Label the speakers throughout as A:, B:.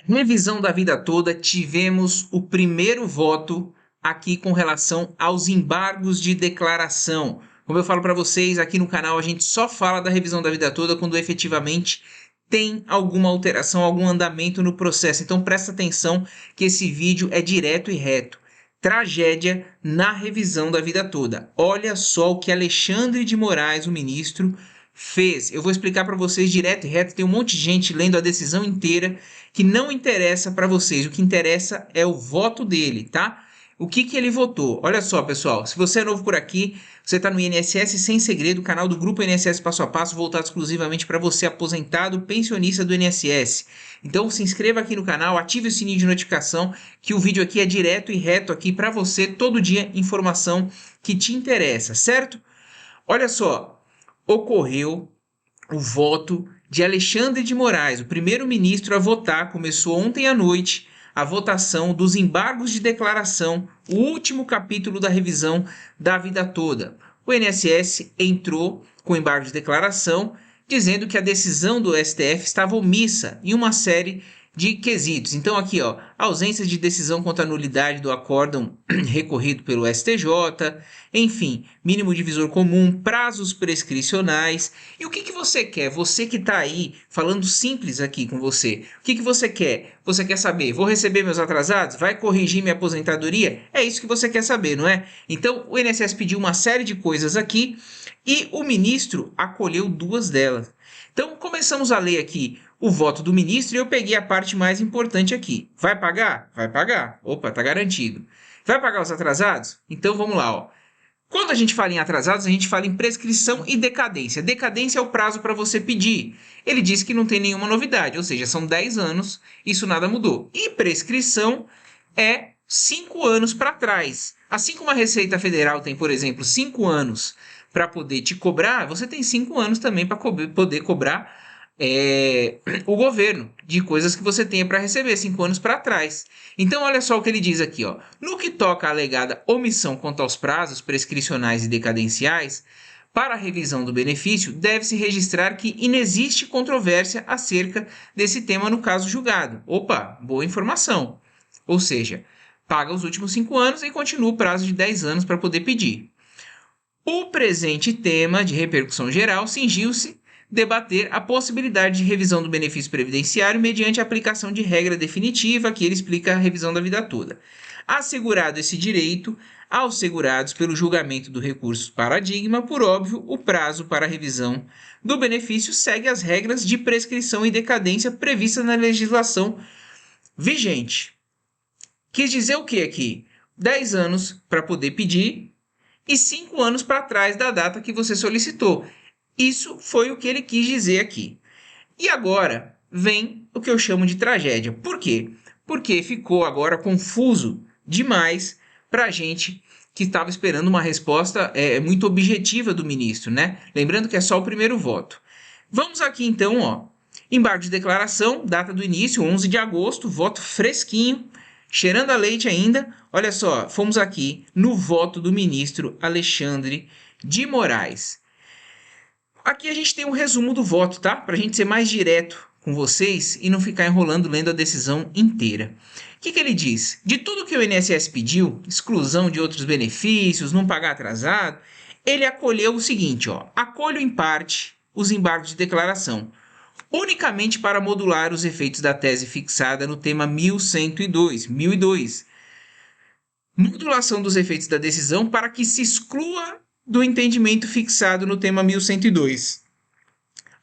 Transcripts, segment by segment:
A: Revisão da vida toda, tivemos o primeiro voto aqui com relação aos embargos de declaração. Como eu falo para vocês, aqui no canal a gente só fala da revisão da vida toda quando efetivamente tem alguma alteração, algum andamento no processo. Então presta atenção que esse vídeo é direto e reto. Tragédia na revisão da vida toda. Olha só o que Alexandre de Moraes, o ministro, fez. Eu vou explicar para vocês direto e reto. Tem um monte de gente lendo a decisão inteira que não interessa para vocês. O que interessa é o voto dele, tá? O que ele votou? Olha só, pessoal. Se você é novo por aqui, você está no INSS Sem Segredo, canal do Grupo INSS Passo a Passo, voltado exclusivamente para você aposentado, pensionista do INSS. Então se inscreva aqui no canal, ative o sininho de notificação, que o vídeo aqui é direto e reto aqui para você, todo dia, informação que te interessa, certo? Olha só, ocorreu o voto de Alexandre de Moraes, o primeiro-ministro a votar. Começou ontem à noite a votação dos embargos de declaração, o último capítulo da revisão da vida toda. O INSS entrou com embargo de declaração, dizendo que a decisão do STF estava omissa em uma série de quesitos. Então aqui, ó, ausência de decisão contra a nulidade do acórdão recorrido pelo STJ, enfim, mínimo divisor comum, prazos prescricionais. E o que você quer? Você que está aí falando simples aqui com você. O que você quer? Você quer saber, vou receber meus atrasados? Vai corrigir minha aposentadoria? É isso que você quer saber, não é? Então o INSS pediu uma série de coisas aqui e o ministro acolheu duas delas. Então começamos a ler aqui o voto do ministro e eu peguei a parte mais importante aqui. Vai pagar? Vai pagar. Opa, tá garantido. Vai pagar os atrasados? Então vamos lá, ó. Quando a gente fala em atrasados, a gente fala em prescrição e decadência. Decadência é o prazo para você pedir. Ele disse que não tem nenhuma novidade, ou seja, são 10 anos, isso nada mudou. E prescrição é 5 anos para trás. Assim como a Receita Federal tem, por exemplo, 5 anos para poder te cobrar, você tem 5 anos também para poder cobrar o governo de coisas que você tenha para receber 5 anos para trás. Então olha só o que ele diz aqui, ó. No que toca à alegada omissão quanto aos prazos prescricionais e decadenciais, para a revisão do benefício, deve-se registrar que inexiste controvérsia acerca desse tema no caso julgado. Opa, boa informação. Ou seja, paga os últimos 5 anos e continua o prazo de 10 anos para poder pedir. O presente tema de repercussão geral cingiu-se debater a possibilidade de revisão do benefício previdenciário mediante a aplicação de regra definitiva, que ele explica a revisão da vida toda. Assegurado esse direito aos segurados pelo julgamento do recurso paradigma, por óbvio, o prazo para a revisão do benefício segue as regras de prescrição e decadência previstas na legislação vigente. Quis dizer o que aqui? 10 anos para poder pedir e 5 anos para trás da data que você solicitou. Isso foi o que ele quis dizer aqui. E agora vem o que eu chamo de tragédia. Por quê? Porque ficou agora confuso demais para a gente que estava esperando uma resposta muito objetiva do ministro, né? Lembrando que é só o primeiro voto. Vamos aqui então, ó. Embargo de declaração, data do início, 11 de agosto, voto fresquinho, cheirando a leite ainda. Olha só, fomos aqui no voto do ministro Alexandre de Moraes. Aqui a gente tem um resumo do voto, tá? Para a gente ser mais direto com vocês e não ficar enrolando lendo a decisão inteira. O que ele diz? De tudo que o INSS pediu, exclusão de outros benefícios, não pagar atrasado, ele acolheu o seguinte, ó. Acolho em parte os embargos de declaração, unicamente para modular os efeitos da tese fixada no tema 1002. Modulação dos efeitos da decisão para que se exclua do entendimento fixado no tema 1102,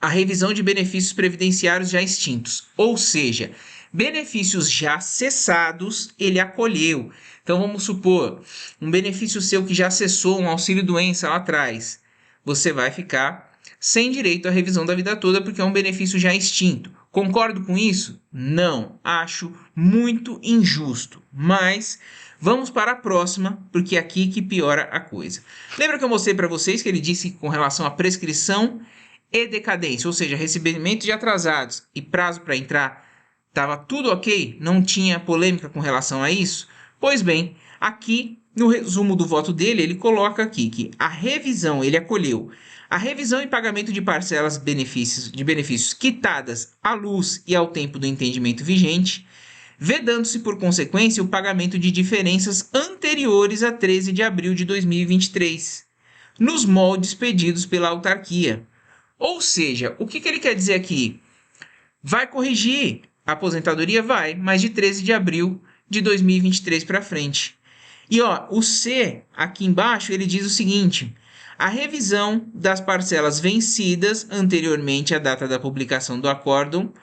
A: a revisão de benefícios previdenciários já extintos, ou seja, benefícios já cessados, ele acolheu. Então vamos supor, um benefício seu que já cessou, um auxílio-doença lá atrás, você vai ficar sem direito à revisão da vida toda porque é um benefício já extinto. Concordo com isso? Não, acho muito injusto, mas vamos para a próxima, porque é aqui que piora a coisa. Lembra que eu mostrei para vocês que ele disse com relação à prescrição e decadência, ou seja, recebimento de atrasados e prazo para entrar, estava tudo ok? Não tinha polêmica com relação a isso? Pois bem, aqui no resumo do voto dele, ele coloca aqui que a revisão, ele acolheu A revisão e pagamento de parcelas de benefícios quitadas à luz e ao tempo do entendimento vigente, vedando-se, por consequência, o pagamento de diferenças anteriores a 13 de abril de 2023, nos moldes pedidos pela autarquia. Ou seja, o que ele quer dizer aqui? Vai corrigir a aposentadoria? Vai, mas de 13 de abril de 2023 para frente. E ó, o C, aqui embaixo, ele diz o seguinte: a revisão das parcelas vencidas anteriormente à data da publicação do acórdão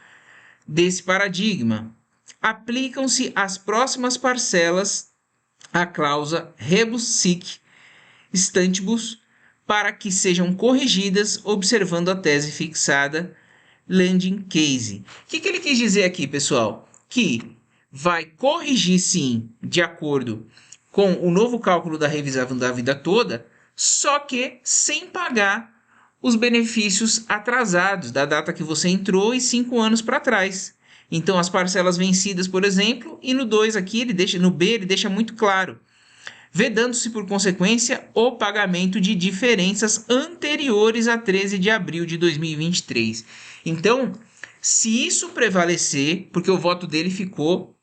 A: desse paradigma. Aplicam-se às próximas parcelas a cláusula rebus sic stantibus para que sejam corrigidas observando a tese fixada landing case. O que ele quis dizer aqui, pessoal? Que vai corrigir sim, de acordo com o novo cálculo da revisão da vida toda, só que sem pagar os benefícios atrasados da data que você entrou e 5 anos para trás. Então, as parcelas vencidas, por exemplo, e no 2 aqui, no B, ele deixa muito claro, vedando-se, por consequência, o pagamento de diferenças anteriores a 13 de abril de 2023. Então, se isso prevalecer, porque o voto dele ficou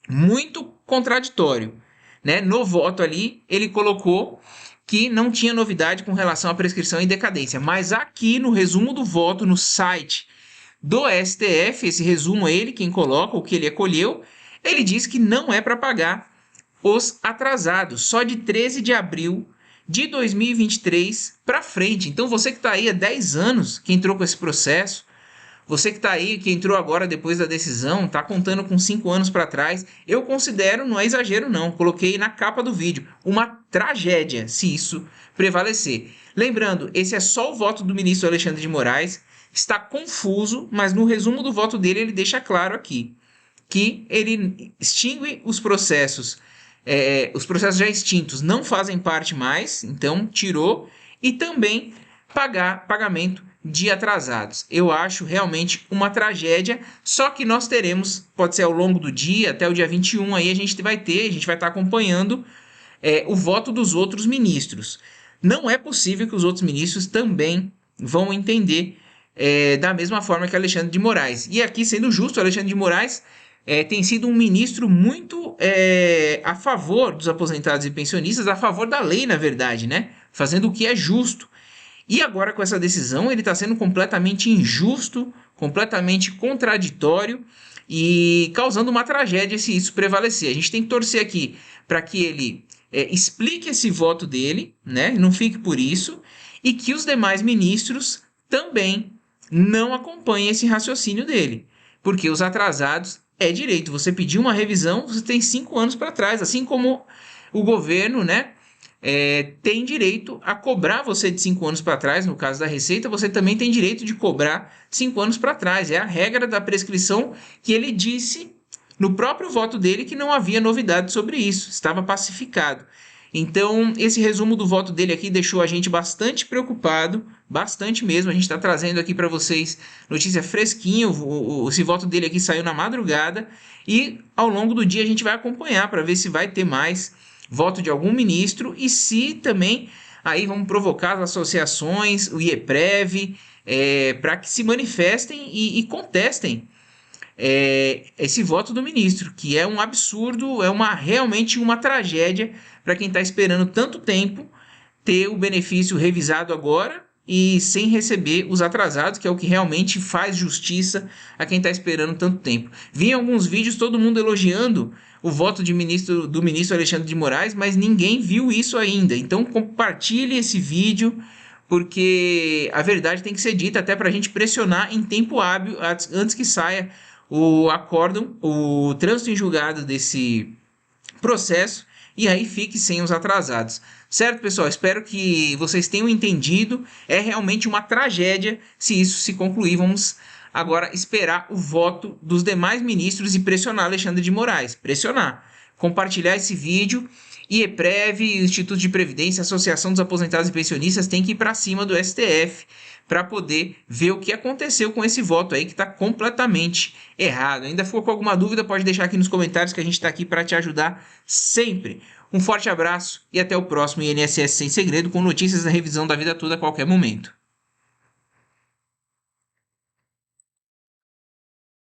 A: muito contraditório, né? No voto ali, ele colocou que não tinha novidade com relação à prescrição e decadência, mas aqui no resumo do voto, no site do STF, esse resumo é ele quem coloca, o que ele acolheu, ele diz que não é para pagar os atrasados, só de 13 de abril de 2023 para frente. Então você que está aí há 10 anos, que entrou com esse processo, você que está aí, que entrou agora depois da decisão, está contando com 5 anos para trás, eu considero, não é exagero não, coloquei na capa do vídeo, uma tragédia se isso prevalecer. Lembrando, esse é só o voto do ministro Alexandre de Moraes, está confuso, mas no resumo do voto dele ele deixa claro aqui que ele extingue os processos já extintos não fazem parte mais, então tirou, e também pagamento de atrasados. Eu acho realmente uma tragédia, só que nós teremos, pode ser ao longo do dia, até o dia 21, aí a gente vai estar acompanhando o voto dos outros ministros. Não é possível que os outros ministros também vão entender da mesma forma que Alexandre de Moraes. E aqui, sendo justo, Alexandre de Moraes tem sido um ministro muito a favor dos aposentados e pensionistas, a favor da lei, na verdade, né? Fazendo o que é justo. E agora, com essa decisão, ele está sendo completamente injusto, completamente contraditório e causando uma tragédia se isso prevalecer. A gente tem que torcer aqui para que ele explique esse voto dele, né? Não fique por isso, e que os demais ministros também não acompanhem esse raciocínio dele, porque os atrasados é direito. Você pediu uma revisão, você tem 5 anos para trás, assim como o governo, né? Tem direito a cobrar você de 5 anos para trás, no caso da Receita, você também tem direito de cobrar 5 anos para trás. É a regra da prescrição que ele disse no próprio voto dele que não havia novidade sobre isso, estava pacificado. Então, esse resumo do voto dele aqui deixou a gente bastante preocupado, bastante mesmo. A gente está trazendo aqui para vocês notícia fresquinha, esse voto dele aqui saiu na madrugada e ao longo do dia a gente vai acompanhar para ver se vai ter mais voto de algum ministro e se também aí vamos provocar as associações, o IEPREV, para que se manifestem e contestem esse voto do ministro, que é um absurdo, realmente uma tragédia para quem está esperando tanto tempo ter o benefício revisado agora e sem receber os atrasados, que é o que realmente faz justiça a quem está esperando tanto tempo. Vi em alguns vídeos todo mundo elogiando o voto do ministro Alexandre de Moraes, mas ninguém viu isso ainda. Então compartilhe esse vídeo, porque a verdade tem que ser dita até para a gente pressionar em tempo hábil antes que saia o acórdão, o trânsito em julgado desse processo, e aí fique sem os atrasados. Certo, pessoal? Espero que vocês tenham entendido. É realmente uma tragédia se isso se concluir. Vamos agora esperar o voto dos demais ministros e pressionar Alexandre de Moraes. Pressionar. Compartilhar esse vídeo. IEPREV, Instituto de Previdência, Associação dos Aposentados e Pensionistas tem que ir para cima do STF para poder ver o que aconteceu com esse voto aí que está completamente errado. Ainda ficou com alguma dúvida, pode deixar aqui nos comentários que a gente está aqui para te ajudar sempre. Um forte abraço e até o próximo INSS Sem Segredo com notícias da revisão da vida toda a qualquer momento.